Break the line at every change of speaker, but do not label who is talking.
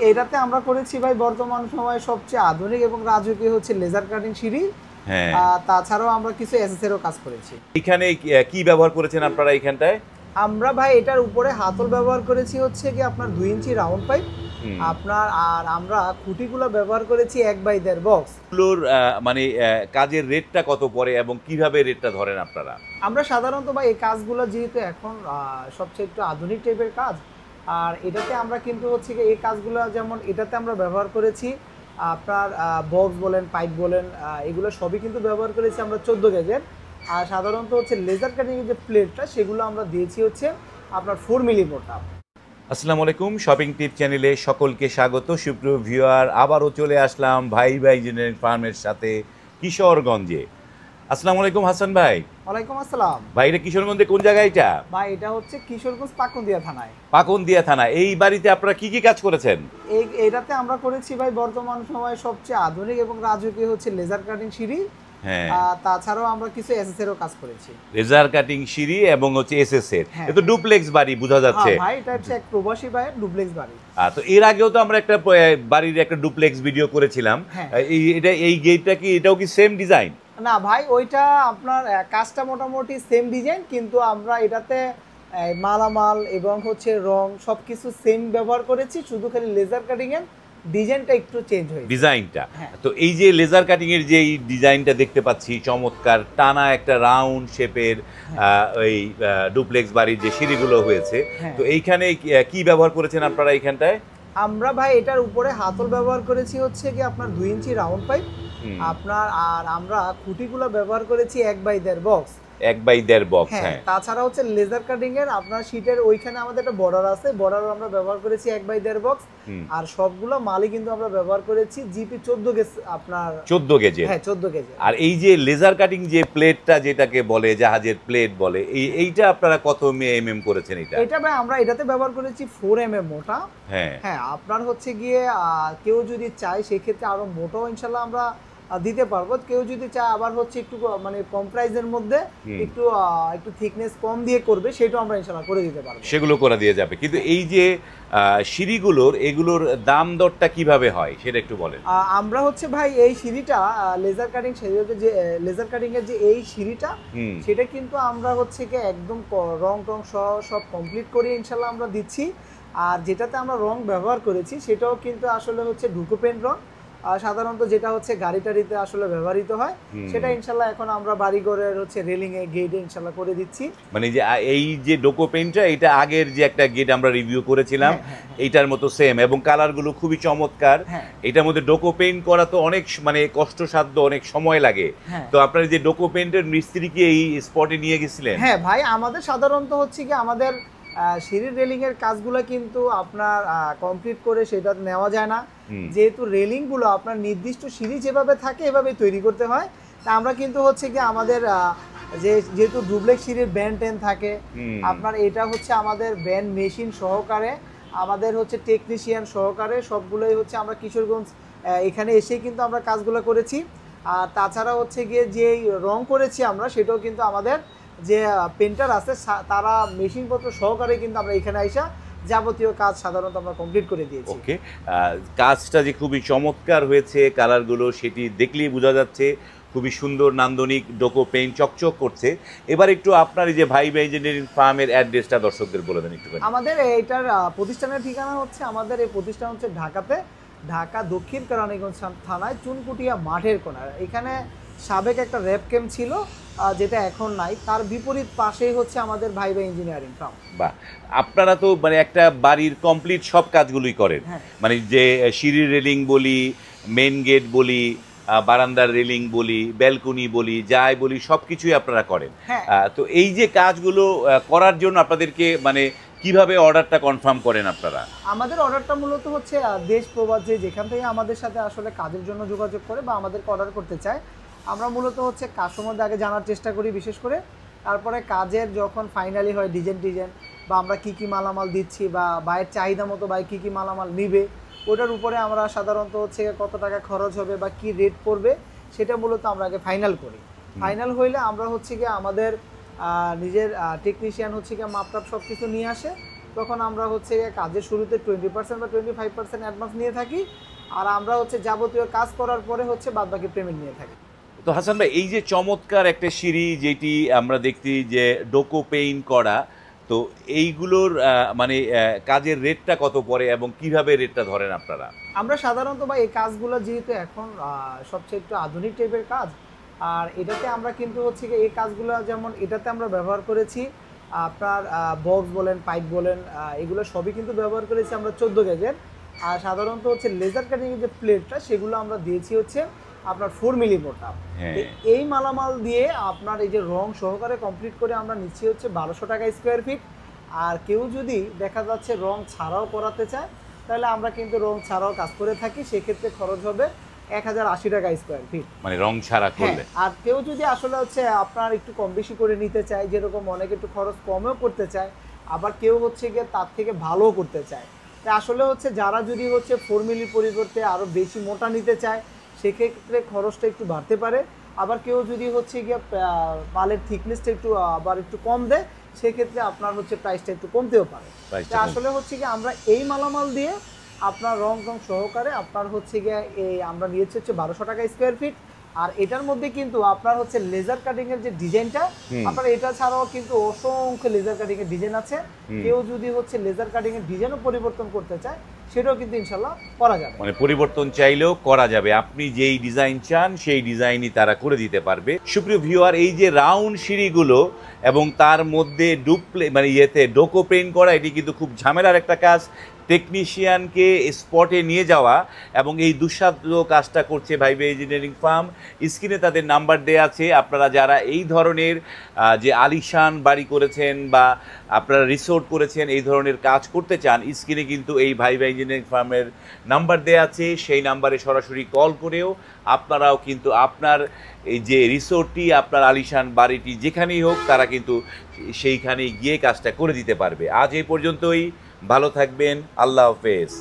এটাতে আমরা করেছি ভাই বর্তমান সময়ে সবচেয়ে আধুনিক এবং রাজকীয় হচ্ছে লেজার কাটিং সিঁড়ি।
হ্যাঁ,
তাছাড়াও আমরা কিছু এসএসএরও কাজ করেছি।
এখানে কি ব্যবহার করেছেন আপনারা এইখানটায়?
আমরা ভাই এটার উপরে হাতল ব্যবহার করেছি হচ্ছে কি আপনার 2 ইঞ্চি রাউন্ড পাইপ
হুম।
আপনার, আর আমরা খুঁটিগুলো ব্যবহার করেছি 1/1.5 বক্স।
এগুলোর মানে কাজের রেটটা কত পড়ে এবং কিভাবে রেটটা ধরেন আপনারা?
আমরা সাধারণত ভাই এই কাজগুলো যেহেতু এখন সবচেয়ে একটু আধুনিক টাইপের কাজ, আর এটাতে আমরা কিন্তু হচ্ছে কি এই কাজগুলো যেমন এটাতে আমরা ব্যবহার করেছি আপনার বক্স বলেন পাইপ বলেন এগুলো সবই কিন্তু ব্যবহার করেছি আমরা 14 গেজের। আর সাধারণত হচ্ছে লেজার কাটিংয়ের যে প্লেটটা সেগুলো আমরা দিয়েছি হচ্ছে আপনার 4 মিলি মোটা।
আসসালামু আলাইকুম, শপিং টিপ চ্যানেলে সকলকে স্বাগত। সুপ্রিয় ভিউয়ার, আবারও চলে আসলাম ভাই ইঞ্জিনিয়ারিং ফার্মের সাথে কিশোরগঞ্জে। আসসালামু আলাইকুম হাসান ভাই।
ওয়ালাইকুম আসসালাম।
ভাই, এটা কিশোরগঞ্জে কোন জায়গায় এটা?
ভাই এটা হচ্ছে কিশোরগঞ্জ পাকুন্দিয়া থানায়।
পাকুন্দিয়া থানা। এই বাড়িতে আপনারা কি কি কাজ করেছেন?
এটাতে আমরা করেছি ভাই বর্তমান সময়ে সবচেয়ে আধুনিক এবং রাজকীয় হচ্ছে লেজার কাটিং সিঁড়ি।
হ্যাঁ,
তাছাড়াও আমরা কিছু এসএসএরও কাজ করেছি।
লেজার কাটিং সিঁড়ি এবং হচ্ছে এসএস এর।
হ্যাঁ,
এটা ডুপ্লেক্স বাড়ি বোঝা যাচ্ছে।
হ্যাঁ ভাই, এটা হচ্ছে এক প্রবাসী ভাইয়ের ডুপ্লেক্স বাড়ি।
তো এর আগেও তো আমরা একটা বাড়ির একটা ডুপ্লেক্স ভিডিও করেছিলাম।
হ্যাঁ।
এই গেটটা কি, এটাও কি সেম ডিজাইন?
না ভাই, ওইটা আপনার কাজটা মোটামুটি সেম ডিজাইন, কিন্তু আমরা এটাতে মালামাল এবং হচ্ছে রং সবকিছু সেম ব্যবহার করেছি, শুধু খালি লেজার কাটিং এর ডিজাইনটা একটু চেঞ্জ হয়েছে।
ডিজাইনটা।
হ্যাঁ।
তো এই যে লেজার কাটিং এর যে এই ডিজাইনটা দেখতে পাচ্ছি, চমৎকার টানা একটা রাউন্ড শেপের ওই ডুপ্লেক্স বাড়ির যে সিঁড়িগুলো হয়েছে,
হ্যাঁ।
তো এইখানে কি ব্যবহার করেছেন আপনারা এইখানটায়?
আমরা ভাই এটার উপরে হাতল ব্যবহার করেছি হচ্ছে কি আপনার 2 ইঞ্চি রাউন্ড পাইপ আপনার, আর আমরা খুঁটিগুলো ব্যবহার করেছি 1/1.5 বক্স।
1/1.5 বক্স। হ্যাঁ,
তাছাড়া হচ্ছে লেজার কাটিং এর আপনার শীটের ওইখানে আমাদের একটা বর্ডার আছে, বর্ডারও আমরা ব্যবহার করেছি 1/1.5 বক্স। আর সবগুলো মালই কিন্তু আমরা ব্যবহার করেছি জিপি 14 গেজ আপনার
14 গেজে।
হ্যাঁ 14 গেজে।
আর এই যে লেজার কাটিং যে প্লেটটা যেটাকে বলে জাহাজের প্লেট বলে, এইটা আপনারা কত এমএম করেছেন?
এটা ভাই আমরা এটাতে ব্যবহার করেছি 4 এমএম মোটা।
হ্যাঁ,
হ্যাঁ, আপনার হচ্ছে গিয়ে কেউ যদি চায় সেক্ষেত্রে আরো মোটাও ইনশাল্লাহ আমরা দিতে পারবো। কেউ যদি চায় আবার হচ্ছে একটু মানে কম প্রাইসের মধ্যে একটু একটু থিকনেস কম দিয়ে করবে, সেটাও আমরা ইনশাল্লাহ করে দিতে পারবো।
সেগুলো করে দিয়ে যাবে। কিন্তু এই যে সিঁড়িগুলোর দাম দরটা কিভাবে হয় সেটা একটু বলেন।
আমরা হচ্ছে ভাই এই সিঁড়িটা লেজার কাটিং যে লেজার কাটিং এর যে এই সিঁড়িটা, সেটা কিন্তু আমরা হচ্ছে কি একদম রং টং সব কমপ্লিট করে ইনশাল্লাহ আমরা দিচ্ছি। আর যেটাতে আমরা রং ব্যবহার করেছি সেটাও কিন্তু আসলে হচ্ছে ডুকো পেন্ট রং, সাধারণত যেটা হচ্ছে গাড়ি টাড়িতে আসলে ব্যবহৃত হয়, সেটা ইনশাল্লাহ এখন আমরা বাড়িঘরের হচ্ছে রেলিং এ গেটে ইনশাল্লাহ করে দিচ্ছি।
মানে যে এই যে ডোকো পেইন্টটা, এটা আগের যে একটা গেট আমরা রিভিউ করেছিলাম এইটার মতো সেম, এবং কালারগুলো খুবই চমৎকার। এটার মধ্যে ডোকো পেইন্ট করা তো অনেক মানে কষ্টসাধ্য, অনেক সময় লাগে। তো আপনারা যে ডোকো পেইন্টের মিস্ত্রি কি এই স্পটে নিয়ে গেছিলেন?
হ্যাঁ ভাই, আমাদের সাধারণত হচ্ছে কি আমাদের সিঁড়ির রেলিং এর কাজগুলো কিন্তু আপনার কমপ্লিট করে সেটা নেওয়া যায় না, যেহেতু রেলিং গুলো আপনার নির্দিষ্ট সিঁড়ি যেভাবে থাকে এভাবে তৈরি করতে হয়। তা আমরা কিন্তু হচ্ছে কি আমাদের যেহেতু ডুপ্লেক্স সিঁড়ির ব্যান্ড টেন থাকে আপনার, এটা হচ্ছে আমাদের ব্যান্ড মেশিন সহকারে, আমাদের হচ্ছে টেকনিশিয়ান সহকারে সবগুলোই হচ্ছে আমরা কিশোরগঞ্জ এখানে এসেই কিন্তু আমরা কাজগুলো করেছি। আর তাছাড়া হচ্ছে গিয়ে যে রং করেছি আমরা, সেটাও কিন্তু আমাদের যে পেন্টার আছে তারা মেশিনপত্র সহকারে কিন্তু আমরা এখানে আইসা যাবতীয় কাজ সাধারণত আমরা কমপ্লিট করে দিয়েছি।
ওকে, কাজটা যে খুবই চমৎকার হয়েছে, কালারগুলো সেটি দেখলেই বোঝা যাচ্ছে, খুবই সুন্দর নান্দনিক ডোকো পেইন্ট চকচক করছে। এবার একটু আপনার এই যে ভাই ইঞ্জিনিয়ারিং ফার্মের অ্যাড্রেসটা দর্শকদের বলে দেন একটু।
আমাদের এইটার প্রতিষ্ঠানের ঠিকানা হচ্ছে, আমাদের এই প্রতিষ্ঠান হচ্ছে ঢাকা দক্ষিণ কেরানীগঞ্জ থানায় চুনকুটিয়া মাঠের কোনায়। এখানে সাবেক একটা র্যাপ ক্যাম্প ছিল, যেটা এখন নাই, তার বিপরীত পাশেই হচ্ছে আমাদের ভাই ইঞ্জিনিয়ারিং ফার্ম।
বাহ, আপনারা তো মানে একটা বাড়ির কমপ্লিট সব কাজগুলোই করেন। মানে যে সিঁড়ির রেলিং বলি, মেন গেট বলি, বারান্দার রেলিং বলি, ব্যালকনি বলি, যাই বলি সব কিছুই আপনারা করেন। তো এই যে কাজগুলো করার জন্য আপনাদেরকে মানে কিভাবে অর্ডারটা কনফার্ম করেন আপনারা?
আমাদের অর্ডারটা মূলত হচ্ছে দেশ প্রবাস যেখান থেকে আমাদের সাথে আসলে কাজের জন্য যোগাযোগ করে বা আমাদেরকে অর্ডার করতে চায়, আমরা মূলত হচ্ছে কাস্টমারদের আগে জানার চেষ্টা করি বিশেষ করে। তারপরে কাজের যখন ফাইনালি হয় ডিজাইন বা আমরা কি কি মালামাল দিচ্ছি বা বাইরের চাহিদা মতো বাই কি কি মালামাল নিবে, ওটার উপরে আমরা সাধারণত হচ্ছে কত টাকা খরচ হবে বা কি রেট পড়বে সেটা মূলত আমরা আগে ফাইনাল করি। ফাইনাল হইলে আমরা হচ্ছে গিয়ে আমাদের নিজের টেকনিশিয়ান হচ্ছে গিয়ে মাপটাপ সব কিছু নিয়ে আসে, তখন আমরা হচ্ছে কাজের শুরুতে 20% বা 25% অ্যাডভান্স নিয়ে থাকি, আর আমরা হচ্ছে যাবতীয় কাজ করার পরে হচ্ছে বাদবাকি পেমেন্ট নিয়ে থাকি।
তো হাসান ভাই, এই যে চমৎকার একটা সিঁড়ি যেটি আমরা দেখছি যে ডোকো পেইন্ট করা, তো এইগুলোর মানে কাজের রেটটা কত পড়ে এবং কিভাবে রেটটা ধরেন আপনারা?
আমরা সাধারণত বা এই কাজগুলো যেহেতু এখন সবচেয়ে একটু আধুনিক টাইপের কাজ, আর এটাতে আমরা কিন্তু হচ্ছে কি এই কাজগুলো যেমন এটাতে আমরা ব্যবহার করেছি আপনার বক্স বলেন, পাইপ বলেন, এগুলো সবই কিন্তু ব্যবহার করেছি আমরা 14 গেজের। আর সাধারণত হচ্ছে লেজার কাটিংয়ের যে প্লেটটা সেগুলো আমরা দিয়েছি হচ্ছে আপনার 4 মিলি মোটা। এই মালামাল দিয়ে আপনার এই যে রং সহকারে কমপ্লিট করে আমরা নিচ্ছি হচ্ছে 1200 টাকা স্কোয়ার ফিট। আর কেউ যদি দেখা যাচ্ছে রং ছাড়াও করাতে চায় তাহলে আমরা কিন্তু রং ছাড়াও কাজ করে থাকি, সেক্ষেত্রে খরচ হবে 1080 টাকা স্কোয়ার ফিট,
মানে রং ছাড়া করলে।
আর কেউ যদি আসলে হচ্ছে আপনার একটু কম বেশি করে নিতে চায়, যেরকম অনেকে একটু খরচ কমেও করতে চায়, আবার কেউ হচ্ছে গিয়ে তার থেকে ভালোও করতে চায়। তাই আসলে হচ্ছে যারা যদি হচ্ছে 4 মিলির পরিবর্তে আরও বেশি মোটা নিতে চায় সেক্ষেত্রে খরচটা একটু বাড়তে পারে। আবার কেউ যদি হচ্ছে গিয়ে পালের থিকনেসটা একটু আবার একটু কম দেয় সেক্ষেত্রে আপনার হচ্ছে প্রাইসটা একটু কমতেও পারে। তাই আসলে হচ্ছে কি আমরা এই মালামাল দিয়ে আপনার রং সহকারে আপনার হচ্ছে গিয়ে এই আমরা নিয়েছি হচ্ছে 1200 টাকা স্কোয়ার ফিট। আর এটার মধ্যে কিন্তু আপনার হচ্ছে লেজার কাটিং এর যে ডিজাইনটা, আপনার এটা ছাড়াও কিন্তু অসংখ্য লেজার কাটিং এর ডিজাইন আছে। কেউ যদি হচ্ছে লেজার কাটিং এর ডিজাইনও পরিবর্তন করতে চায় সেটাও কিন্তু ইনশাল্লাহ করা যাবে,
মানে পরিবর্তন চাইলেও করা যাবে। আপনি যেই ডিজাইন চান সেই ডিজাইনই তারা করে দিতে পারবে। সুপ্রিয় ভিউয়ার, এই যে রাউন্ড সিঁড়িগুলো এবং তার মধ্যে মানে ডোকো পেইন্ট করা, এটি কিন্তু খুব ঝামেলার একটা কাজ। টেকনিশিয়ানকে স্পটে নিয়ে যাওয়া এবং এই দুঃসাধ্য কাজটা করছে ভাইবে ইঞ্জিনিয়ারিং ফার্ম। স্ক্রিনে তাদের নাম্বার দেওয়া আছে। আপনারা যারা এই ধরনের যে আলিশান বাড়ি করেছেন বা আপনারা রিসোর্ট করেছেন, এই ধরনের কাজ করতে চান, স্ক্রিনে কিন্তু এই ভাইবে ইঞ্জিনিয়ারিং ফার্মের নাম্বার দেওয়া আছে। সেই নাম্বারে সরাসরি কল করেও আপনারাও কিন্তু আপনার এই যে রিসোর্টটি, আপনার আলিশান বাড়িটি যেখানেই হোক, তারা কিন্তু সেইখানে গিয়ে কাজটা করে দিতে পারবে। আজ এই পর্যন্তই। ভালো থাকবেন। আল্লাহ হাফেজ।